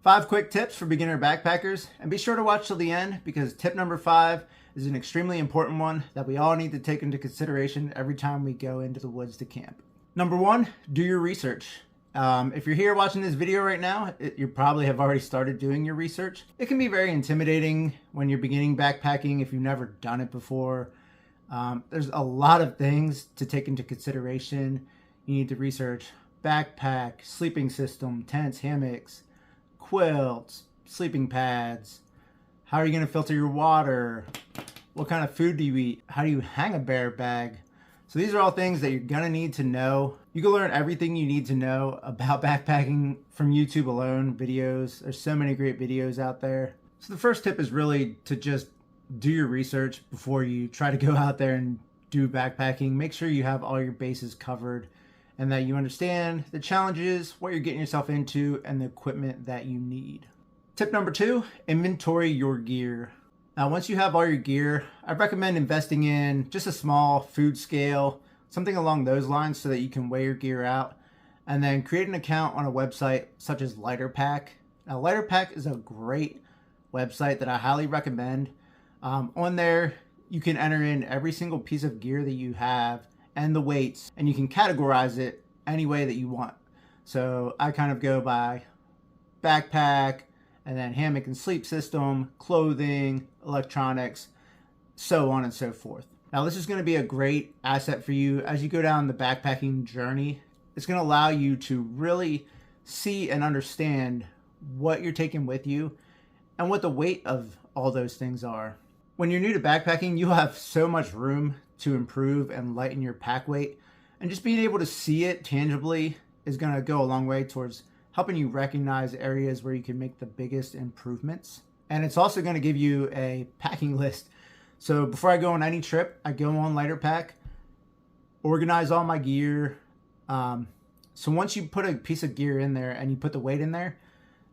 5 quick tips for beginner backpackers, and be sure to watch till the end because tip number 5 is an extremely important one that we all need to take into consideration every time we go into the woods to camp. Number 1, do your research. If you're here watching this video right now, you probably have already started doing your research. It can be very intimidating when you're beginning backpacking if you've never done it before. There's a lot of things to take into consideration. You need to research backpack, sleeping system, tents, hammocks, quilts, sleeping pads. How are you going to filter your water? What kind of food do you eat? How do you hang a bear bag? So these are all things that you're going to need to know. You can learn everything you need to know about backpacking from YouTube alone, videos. There's so many great videos out there. So the first tip is really to just do your research before you try to go out there and do backpacking. Make sure you have all your bases covered and that you understand the challenges, what you're getting yourself into, and the equipment that you need. Tip number 2, inventory your gear. Now, once you have all your gear, I recommend investing in just a small food scale, something along those lines so that you can weigh your gear out, and then create an account on a website such as LighterPack. Now, LighterPack is a great website that I highly recommend. On there, you can enter in every single piece of gear that you have and the weights, and you can categorize it any way that you want. So I kind of go by backpack, and then hammock and sleep system, clothing, electronics, so on and so forth. Now this is going to be a great asset for you as you go down the backpacking journey. It's going to allow you to really see and understand what you're taking with you and what the weight of all those things are. When you're new to backpacking, you'll have so much room to improve and lighten your pack weight, and just being able to see it tangibly is going to go a long way towards helping you recognize areas where you can make the biggest improvements. And it's also going to give you a packing list. So before I go on any trip, I go on LighterPack, organize all my gear. So once you put a piece of gear in there and you put the weight in there,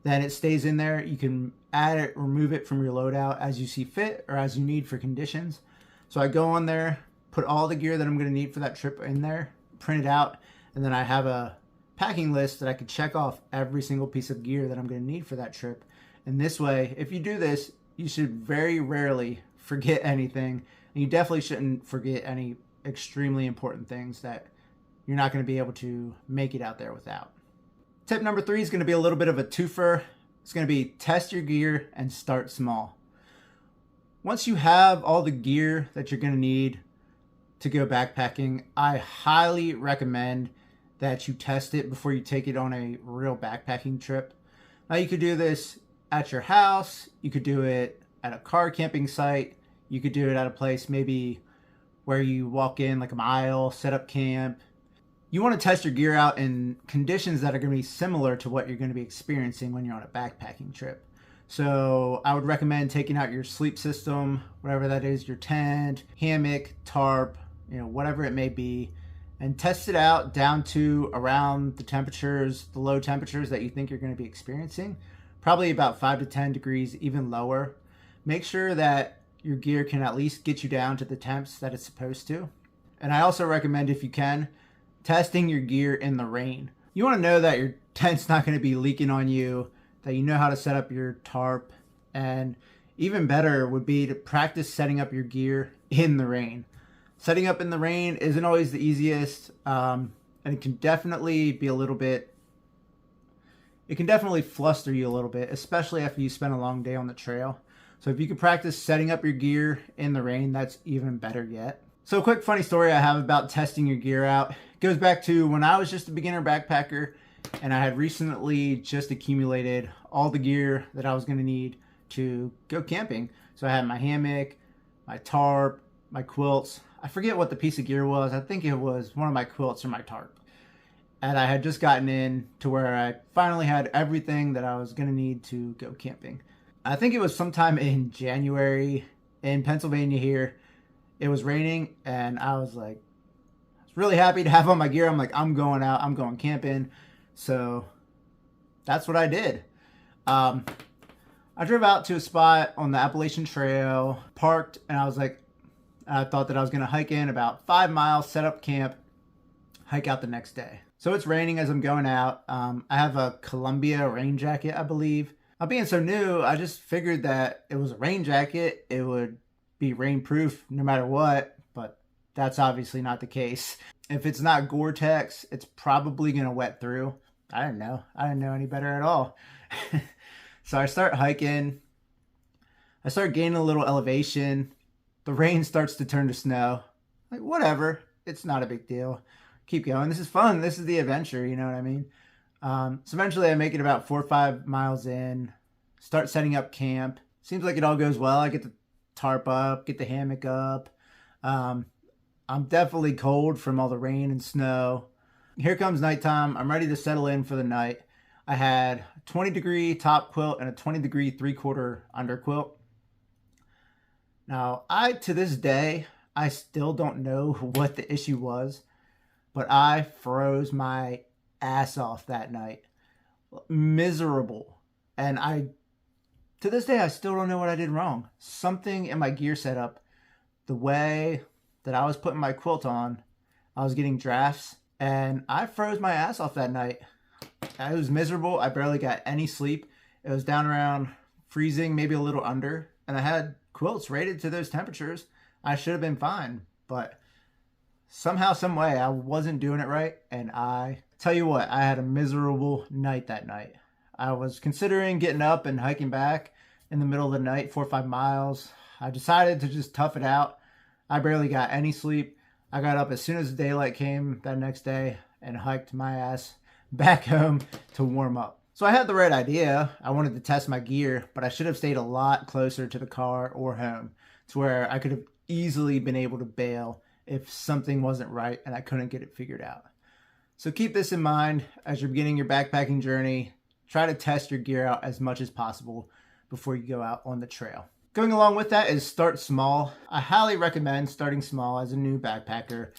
then it stays in there. You can add it, remove it from your loadout as you see fit or as you need for conditions. So I go on there, put all the gear that I'm going to need for that trip in there, print it out, and then I have a packing list that I could check off every single piece of gear that I'm going to need for that trip. And this way, if you do this, you should very rarely forget anything. And you definitely shouldn't forget any extremely important things that you're not going to be able to make it out there without. Tip number 3 is going to be a little bit of a twofer. It's going to be test your gear and start small. Once you have all the gear that you're going to need to go backpacking, I highly recommend that you test it before you take it on a real backpacking trip. Now you could do this at your house, you could do it at a car camping site, you could do it at a place maybe where you walk in like a mile, set up camp. You want to test your gear out in conditions that are going to be similar to what you're going to be experiencing when you're on a backpacking trip. So I would recommend taking out your sleep system, whatever that is, your tent, hammock, tarp, whatever it may be, and test it out down to around the temperatures, the low temperatures that you think you're going to be experiencing, probably about 5 to 10 degrees, even lower. Make sure that your gear can at least get you down to the temps that it's supposed to. And I also recommend, if you can, testing your gear in the rain. You want to know that your tent's not going to be leaking on you, that you know how to set up your tarp, and even better would be to practice setting up your gear in the rain. Setting up in the rain isn't always the easiest, and it can definitely be it can definitely fluster you a little bit, especially after you spend a long day on the trail. So if you can practice setting up your gear in the rain, that's even better yet. So a quick funny story I have about testing your gear out. It goes back to when I was just a beginner backpacker, and I had recently just accumulated all the gear that I was going to need to go camping. So I had my hammock, my tarp, my quilts. I forget what the piece of gear was. I think it was one of my quilts or my tarp. And I had just gotten in to where I finally had everything that I was going to need to go camping. I think it was sometime in January in Pennsylvania here. It was raining, and I was really happy to have all my gear. I'm like, I'm going out, I'm going camping. So that's what I did. I drove out to a spot on the Appalachian Trail, parked, and I thought that I was going to hike in about 5 miles, set up camp, hike out the next day. So it's raining as I'm going out. I have a Columbia rain jacket, I believe. Being so new, I just figured that it was a rain jacket. It would be rainproof no matter what, but that's obviously not the case. If it's not Gore-Tex, it's probably going to wet through. I didn't know. I didn't know any better at all. So I start hiking. I start gaining a little elevation. The rain starts to turn to snow. Like, whatever. It's not a big deal. Keep going. This is fun. This is the adventure. You know what I mean? So eventually I make it about 4 or 5 miles in. Start setting up camp. Seems like it all goes well. I get the tarp up, get the hammock up. I'm definitely cold from all the rain and snow. Here comes nighttime. I'm ready to settle in for the night. I had a 20-degree top quilt and a 20-degree 3/4 underquilt. Now, to this day, I still don't know what the issue was, but I froze my ass off that night. Miserable. And to this day, I still don't know what I did wrong. Something in my gear setup, the way that I was putting my quilt on, I was getting drafts, and I froze my ass off that night. I was miserable. I barely got any sleep. It was down around freezing, maybe a little under, and I had quilts rated to those temperatures. I should have been fine, but somehow, some way, I wasn't doing it right, and I tell you what, I had a miserable night that night. I was considering getting up and hiking back in the middle of the night, 4 or 5 miles. I decided to just tough it out. I barely got any sleep. I got up as soon as daylight came that next day and hiked my ass back home to warm up. So I had the right idea. I wanted to test my gear, but I should have stayed a lot closer to the car or home to where I could have easily been able to bail if something wasn't right and I couldn't get it figured out. So keep this in mind as you're beginning your backpacking journey. Try to test your gear out as much as possible before you go out on the trail. Going along with that is start small. I highly recommend starting small as a new backpacker.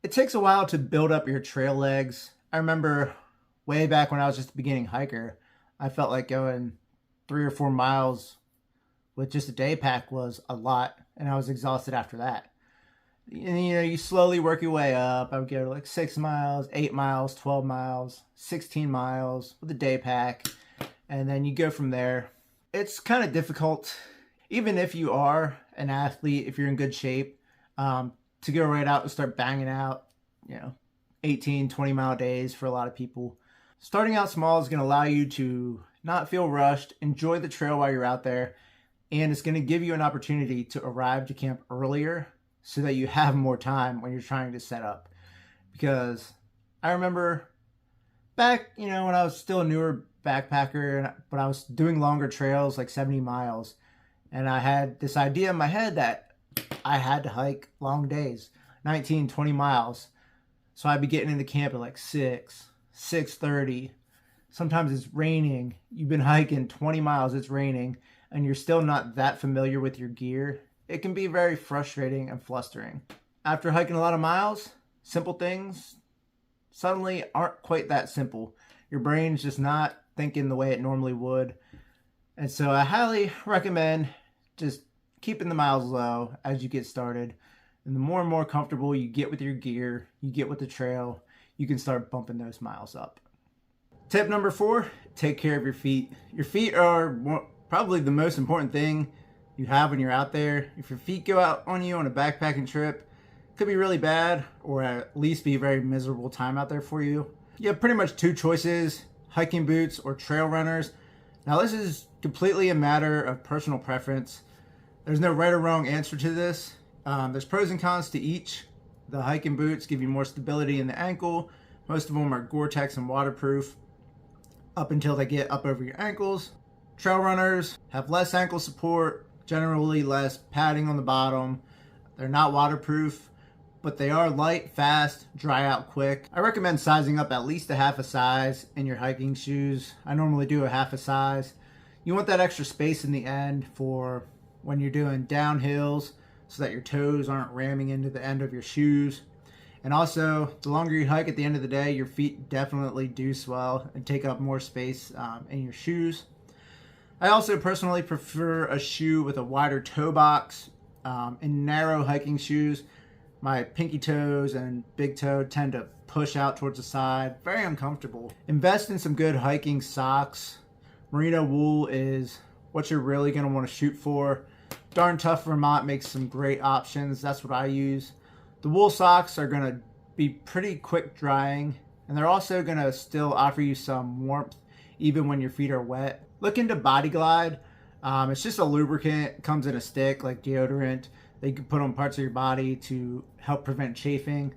It takes a while to build up your trail legs. I remember way back when I was just a beginning hiker, I felt like going 3 or 4 miles with just a day pack was a lot, and I was exhausted after that. And you slowly work your way up. I would go to like 6 miles, 8 miles, 12 miles, 16 miles with a day pack, and then you go from there. It's kind of difficult, even if you are an athlete, if you're in good shape, to go right out and start banging out, 18, 20-mile days for a lot of people. Starting out small is going to allow you to not feel rushed, enjoy the trail while you're out there, and it's going to give you an opportunity to arrive to camp earlier so that you have more time when you're trying to set up. Because I remember back, when I was still a newer backpacker, but I was doing longer trails, like 70 miles, and I had this idea in my head that I had to hike long days, 19, 20 miles. So I'd be getting into camp at like 6:30. Sometimes it's raining. You've been hiking 20 miles, it's raining, and you're still not that familiar with your gear. It can be very frustrating and flustering. After hiking a lot of miles, simple things suddenly aren't quite that simple. Your brain's just not thinking the way it normally would. And so I highly recommend just keeping the miles low as you get started. And the more and more comfortable you get with your gear, you get with the trail, you can start bumping those miles up. Tip number 4, take care of your feet. Your feet are probably the most important thing you have when you're out there. If your feet go out on you on a backpacking trip, it could be really bad, or at least be a very miserable time out there for you. You have pretty much 2 choices, hiking boots or trail runners. Now this is completely a matter of personal preference. There's no right or wrong answer to this. There's pros and cons to each. The hiking boots give you more stability in the ankle. Most of them are Gore-Tex and waterproof up until they get up over your ankles. Trail runners have less ankle support, generally less padding on the bottom. They're not waterproof, but they are light, fast, dry out quick. I recommend sizing up at least a half a size in your hiking shoes. I normally do a half a size. You want that extra space in the end for when you're doing downhills so that your toes aren't ramming into the end of your shoes. And also, the longer you hike at the end of the day, your feet definitely do swell and take up more space in your shoes. I also personally prefer a shoe with a wider toe box. In narrow hiking shoes, my pinky toes and big toe tend to push out towards the side. Very uncomfortable. Invest in some good hiking socks. Merino wool is what you're really going to want to shoot for. Darn Tough Vermont makes some great options. That's what I use. The wool socks are going to be pretty quick drying, and they're also going to still offer you some warmth even when your feet are wet. Look into Body Glide. It's just a lubricant. It comes in a stick like deodorant that you can put on parts of your body to help prevent chafing.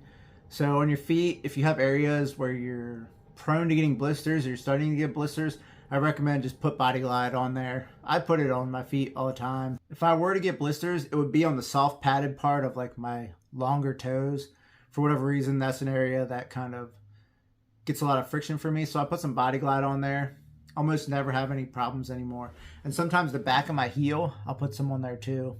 So on your feet, if you have areas where you're prone to getting blisters or you're starting to get blisters, I recommend just put Body Glide on there. I put it on my feet all the time. If I were to get blisters, it would be on the soft padded part of like my longer toes. For whatever reason, that's an area that kind of gets a lot of friction for me. So I put some Body Glide on there. Almost never have any problems anymore. And sometimes the back of my heel, I'll put some on there too.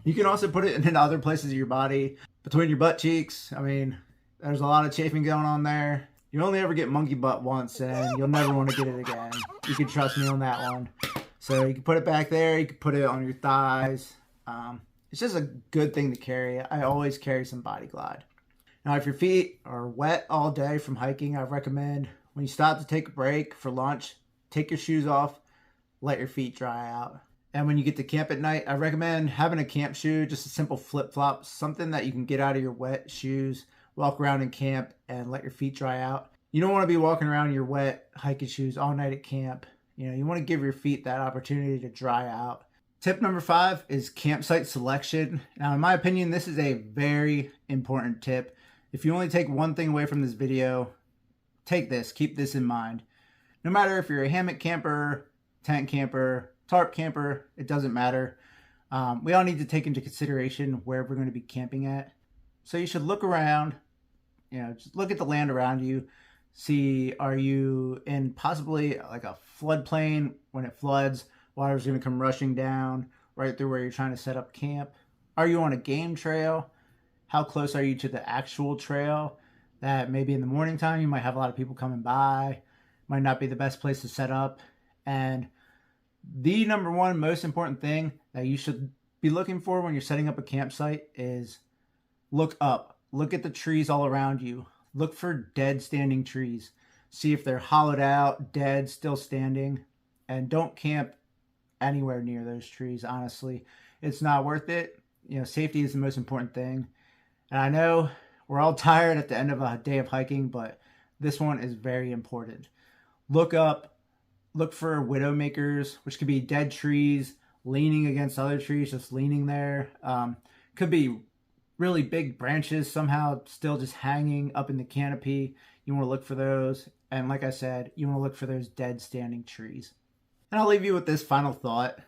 You can also put it in other places of your body, between your butt cheeks. I mean, there's a lot of chafing going on there. You only ever get monkey butt once, and you'll never want to get it again. You can trust me on that one. So you can put it back there. You can put it on your thighs. It's just a good thing to carry. I always carry some Body Glide. Now, if your feet are wet all day from hiking, I recommend when you stop to take a break for lunch, take your shoes off, let your feet dry out. And when you get to camp at night, I recommend having a camp shoe, just a simple flip-flop, something that you can get out of your wet shoes, walk around in camp, and let your feet dry out. You don't want to be walking around in your wet hiking shoes all night at camp. You want to give your feet that opportunity to dry out. Tip number 5 is campsite selection. Now, in my opinion, this is a very important tip. If you only take one thing away from this video, take this, keep this in mind. No matter if you're a hammock camper, tent camper, tarp camper, it doesn't matter. We all need to take into consideration where we're going to be camping at. So you should look around, just look at the land around you. See, are you in possibly like a floodplain? When it floods, water's going to come rushing down right through where you're trying to set up camp. Are you on a game trail? How close are you to the actual trail? That maybe in the morning time, you might have a lot of people coming by. Might not be the best place to set up. And the number one most important thing that you should be looking for when you're setting up a campsite is look up. Look at the trees all around you. Look for dead standing trees. See if they're hollowed out, dead, still standing. And don't camp anywhere near those trees, honestly. It's not worth it. Safety is the most important thing. And I know we're all tired at the end of a day of hiking, but this one is very important. Look up. Look for widowmakers, which could be dead trees leaning against other trees, just leaning there. Could be really big branches somehow still just hanging up in the canopy. You want to look for those. And like I said, you want to look for those dead standing trees. And I'll leave you with this final thought.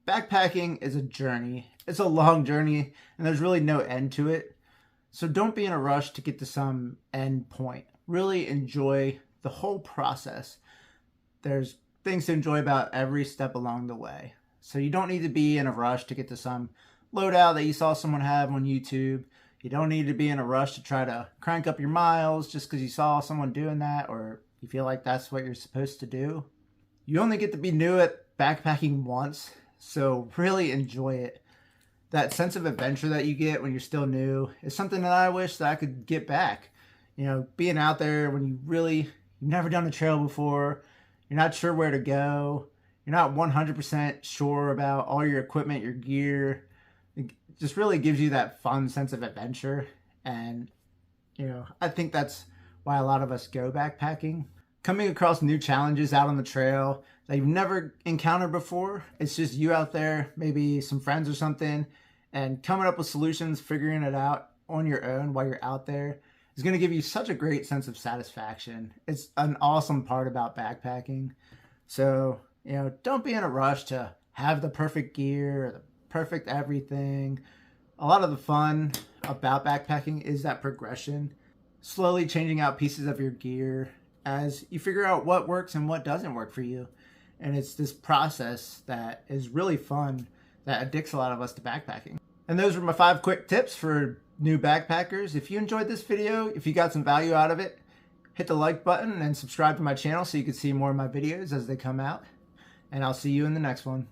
Backpacking is a journey. It's a long journey, and there's really no end to it. So don't be in a rush to get to some end point. Really enjoy the whole process. There's things to enjoy about every step along the way. So you don't need to be in a rush to get to some loadout that you saw someone have on YouTube. You don't need to be in a rush to try to crank up your miles just because you saw someone doing that or you feel like that's what you're supposed to do. You only get to be new at backpacking once, so really enjoy it. That sense of adventure that you get when you're still new is something that I wish that I could get back. Being out there when you've never done a trail before, you're not sure where to go, you're not 100% sure about all your equipment, your gear. It just really gives you that fun sense of adventure. And, I think that's why a lot of us go backpacking. Coming across new challenges out on the trail that you've never encountered before. It's just you out there, maybe some friends or something, and coming up with solutions, figuring it out on your own while you're out there is going to give you such a great sense of satisfaction. It's an awesome part about backpacking. So, don't be in a rush to have the perfect gear, or the perfect everything. A lot of the fun about backpacking is that progression, slowly changing out pieces of your gear as you figure out what works and what doesn't work for you. And it's this process that is really fun that addicts a lot of us to backpacking. And those were my 5 quick tips for new backpackers. If you enjoyed this video, if you got some value out of it, hit the like button and subscribe to my channel so you can see more of my videos as they come out. And I'll see you in the next one.